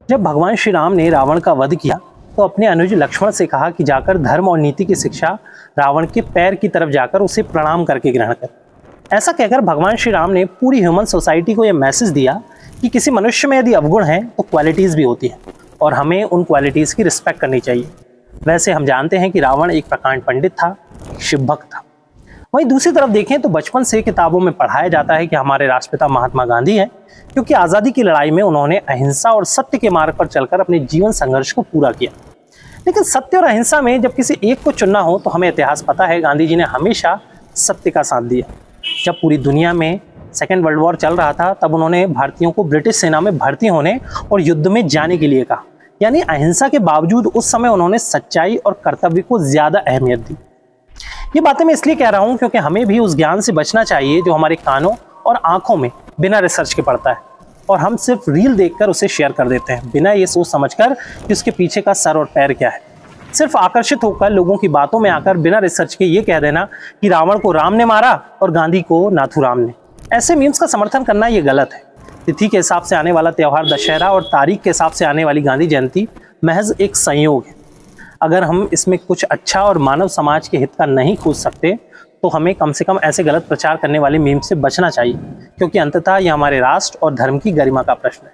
जब भगवान श्री राम ने रावण का वध किया तो अपने अनुज लक्ष्मण से कहा कि जाकर धर्म और नीति की शिक्षा रावण के पैर की तरफ जाकर उसे प्रणाम करके ग्रहण कर। ऐसा कहकर भगवान श्री राम ने पूरी ह्यूमन सोसाइटी को यह मैसेज दिया कि किसी मनुष्य में यदि अवगुण हैं तो क्वालिटीज़ भी होती हैं और हमें उन क्वालिटीज़ की रिस्पेक्ट करनी चाहिए। वैसे हम जानते हैं कि रावण एक प्रकांड पंडित था, शिव भक्त था। वहीं दूसरी तरफ देखें तो बचपन से किताबों में पढ़ाया जाता है कि हमारे राष्ट्रपिता महात्मा गांधी हैं, क्योंकि आज़ादी की लड़ाई में उन्होंने अहिंसा और सत्य के मार्ग पर चलकर अपने जीवन संघर्ष को पूरा किया। लेकिन सत्य और अहिंसा में जब किसी एक को चुनना हो तो हमें इतिहास पता है, गांधी जी ने हमेशा सत्य का साथ दिया। जब पूरी दुनिया में सेकेंड वर्ल्ड वॉर चल रहा था तब उन्होंने भारतीयों को ब्रिटिश सेना में भर्ती होने और युद्ध में जाने के लिए कहा। यानी अहिंसा के बावजूद उस समय उन्होंने सच्चाई और कर्तव्य को ज़्यादा अहमियत दी। ये बातें मैं इसलिए कह रहा हूँ क्योंकि हमें भी उस ज्ञान से बचना चाहिए जो हमारे कानों और आंखों में बिना रिसर्च के पड़ता है और हम सिर्फ रील देखकर उसे शेयर कर देते हैं बिना ये सोच समझकर कि उसके पीछे का सर और पैर क्या है। सिर्फ आकर्षित होकर लोगों की बातों में आकर बिना रिसर्च के ये कह देना कि रावण को राम ने मारा और गांधी को नाथूराम ने। ऐसे मीम्स का समर्थन करना ये गलत है। तिथि के हिसाब से आने वाला त्यौहार दशहरा और तारीख के हिसाब से आने वाली गांधी जयंती महज एक संयोग है। अगर हम इसमें कुछ अच्छा और मानव समाज के हित का नहीं खोज सकते तो हमें कम से कम ऐसे गलत प्रचार करने वाले मीम से बचना चाहिए, क्योंकि अंततः यह हमारे राष्ट्र और धर्म की गरिमा का प्रश्न है।